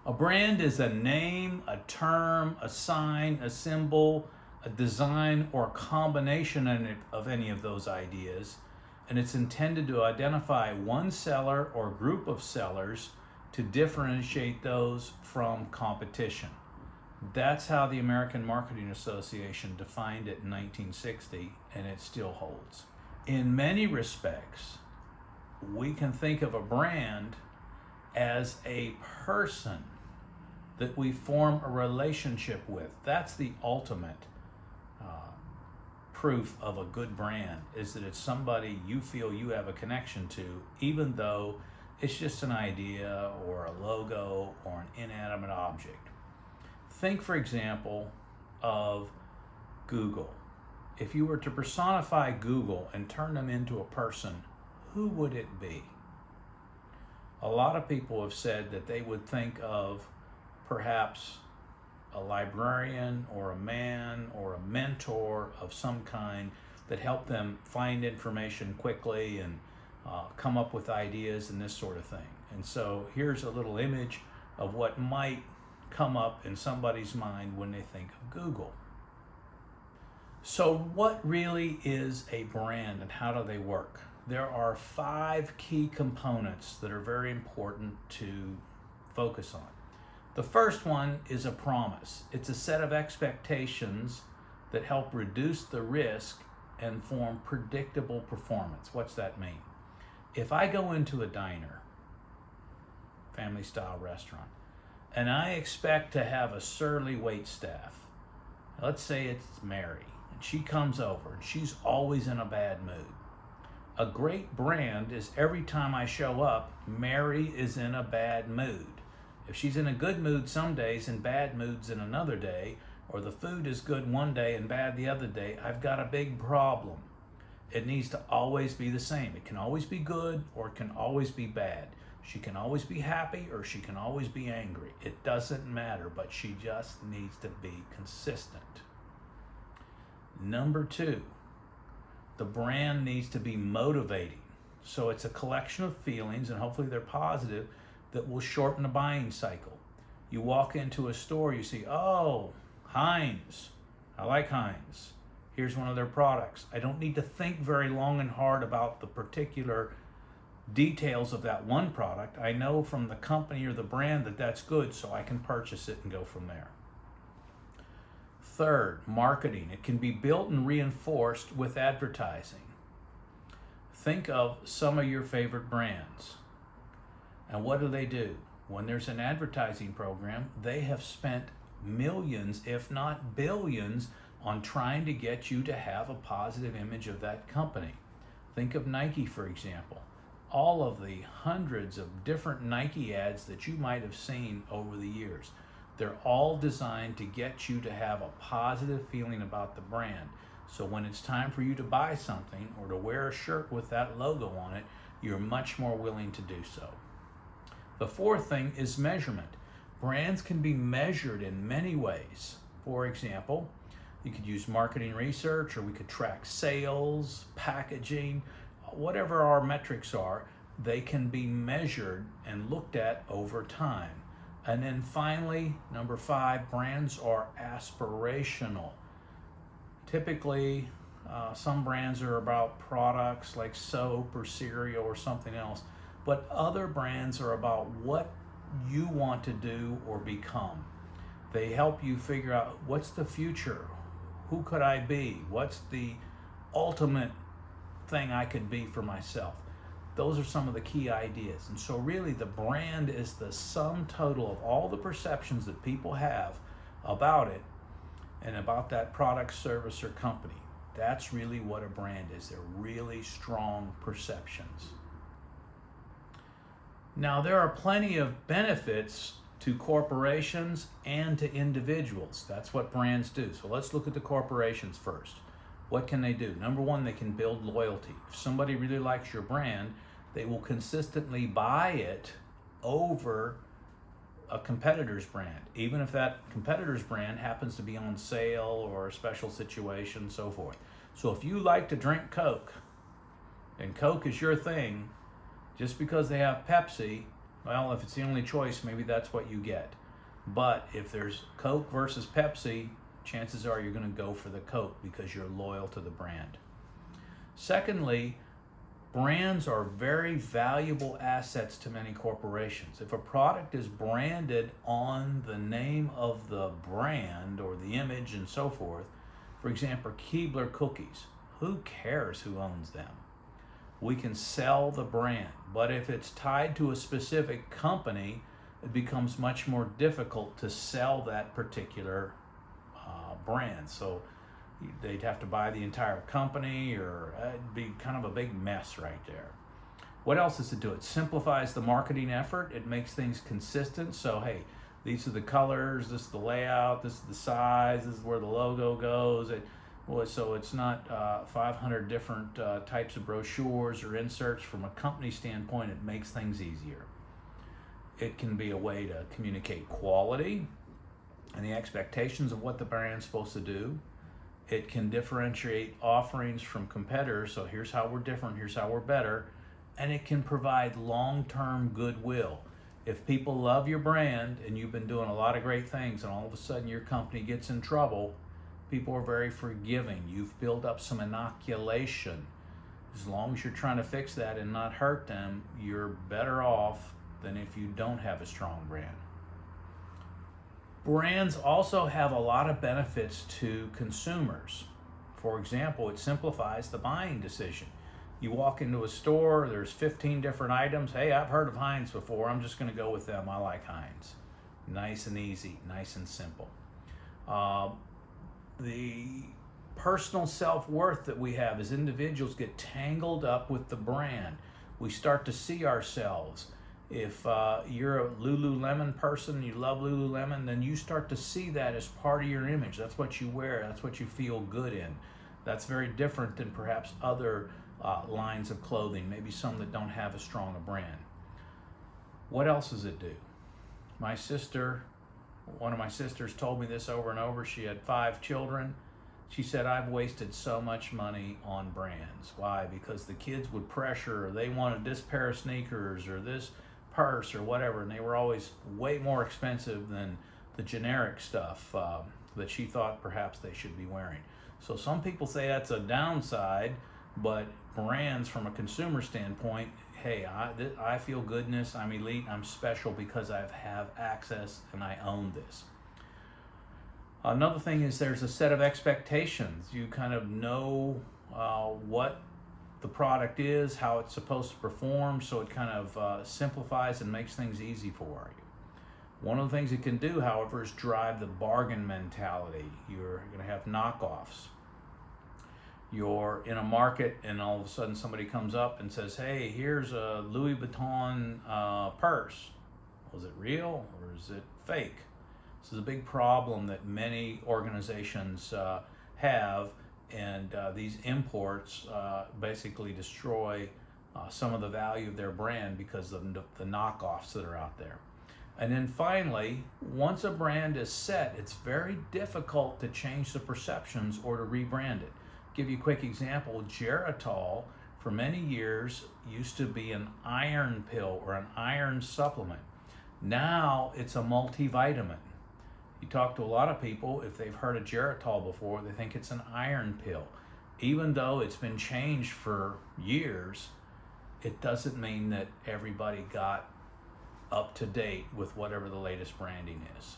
A brand is a name, a term, a sign, a symbol, a design, or a combination of any of those ideas, and it's intended to identify one seller or group of sellers to differentiate those from competition. That's how the American Marketing Association defined it in 1960, and it still holds. In many respects, we can think of a brand as a person that we form a relationship with. That's the ultimate proof of a good brand, is that it's somebody you feel you have a connection to, even though it's just an idea or a logo or an inanimate object. Think, for example, of Google. If you were to personify Google and turn them into a person, who would it be? A lot of people have said that they would think of perhaps a librarian or a man or a mentor of some kind that helped them find information quickly and come up with ideas and this sort of thing. And so here's a little image of what might come up in somebody's mind when they think of Google. So what really is a brand and how do they work? There are 5 key components that are very important to focus on. The first one is a promise. It's a set of expectations that help reduce the risk and form predictable performance. What's that mean? If I go into a diner, family style restaurant, and I expect to have a surly wait staff, let's say it's Mary, and she comes over and she's always in a bad mood. A great brand is every time I show up, Mary is in a bad mood. If she's in a good mood some days and bad moods in another day, or the food is good one day and bad the other day, I've got a big problem. It needs to always be the same. It can always be good or it can always be bad. She can always be happy or she can always be angry. It doesn't matter, but she just needs to be consistent. Number 2, the brand needs to be motivating. So it's a collection of feelings, and hopefully they're positive, that will shorten the buying cycle. You walk into a store, you see, oh, Heinz. I like Heinz. Here's one of their products. I don't need to think very long and hard about the particular details of that one product. I know from the company or the brand that that's good, so I can purchase it and go from there. Third, marketing. It can be built and reinforced with advertising. Think of some of your favorite brands. And what do? When there's an advertising program, they have spent millions, if not billions, on trying to get you to have a positive image of that company. Think of Nike, for example. All of the hundreds of different Nike ads that you might have seen over the years, they're all designed to get you to have a positive feeling about the brand. So when it's time for you to buy something or to wear a shirt with that logo on it, you're much more willing to do so. The fourth thing is measurement. Brands can be measured in many ways. For example, you could use marketing research, or we could track sales, packaging, whatever our metrics are, they can be measured and looked at over time. And then finally, number 5, brands are aspirational. Typically, some brands are about products like soap or cereal or something else, but other brands are about what you want to do or become. They help you figure out what's the future, who could I be, what's the ultimate thing I could be for myself. Those are some of the key ideas. And so really the brand is the sum total of all the perceptions that people have about it and about that product, service, or company. That's really what a brand is. They're really strong perceptions. Now, there are plenty of benefits to corporations and to individuals. That's what brands do. So let's look at the corporations first. What can they do? Number 1, they can build loyalty. If somebody really likes your brand, they will consistently buy it over a competitor's brand, even if that competitor's brand happens to be on sale or a special situation, so forth. So if you like to drink Coke, and Coke is your thing, just because they have Pepsi, Well, if it's the only choice, maybe that's what you get. But if there's Coke versus Pepsi, chances are you're going to go for the Coke because you're loyal to the brand. Secondly, brands are very valuable assets to many corporations. If a product is branded on the name of the brand or the image and so forth, for example, Keebler cookies, who cares who owns them? We can sell the brand, but if it's tied to a specific company, it becomes much more difficult to sell that particular brand. So they'd have to buy the entire company, or it'd be kind of a big mess right there. What else does it do? It simplifies the marketing effort. It makes things consistent. So, hey, these are the colors, this is the layout, this is the size, this is where the logo goes. So it's not 500 different types of brochures or inserts. From a company standpoint, it makes things easier. It can be a way to communicate quality and the expectations of what the brand's supposed to do. It can differentiate offerings from competitors. So here's how we're different, here's how we're better. And it can provide long-term goodwill. If people love your brand and you've been doing a lot of great things and all of a sudden your company gets in trouble, people are very forgiving. You've built up some inoculation. As long as you're trying to fix that and not hurt them, you're better off than if you don't have a strong brand. Brands also have a lot of benefits to consumers. For example, it simplifies the buying decision. You walk into a store, there's 15 different items. Hey, I've heard of Heinz before. I'm just going to go with them. I like Heinz. Nice and easy, nice and simple. The personal self-worth that we have as individuals get tangled up with the brand. We start to see ourselves. If you're a Lululemon person, you love Lululemon, then you start to see that as part of your image. That's what you wear. That's what you feel good in. That's very different than perhaps other lines of clothing, maybe some that don't have as strong a brand. What else does it do? One of my sisters told me this over and over. She had 5 children. She said, I've wasted so much money on brands. Why? Because the kids would pressure, or they wanted this pair of sneakers or this purse or whatever, and they were always way more expensive than the generic stuff that she thought perhaps they should be wearing. So some people say that's a downside, but brands from a consumer standpoint, hey, I feel goodness, I'm elite, I'm special because I have access and I own this. Another thing is there's a set of expectations. You kind of know what the product is, how it's supposed to perform, so it kind of simplifies and makes things easy for you. One of the things it can do, however, is drive the bargain mentality. You're going to have knockoffs. You're in a market and all of a sudden somebody comes up and says, hey, here's a Louis Vuitton purse. Was it real or is it fake? This is a big problem that many organizations have, and these imports basically destroy some of the value of their brand because of the knockoffs that are out there. And then finally, once a brand is set, it's very difficult to change the perceptions or to rebrand it. Give you a quick example. Geritol for many years used to be an iron pill or an iron supplement. Now it's a multivitamin. You talk to a lot of people, if they've heard of Geritol before, they think it's an iron pill. Even though it's been changed for years, it doesn't mean that everybody got up to date with whatever the latest branding is.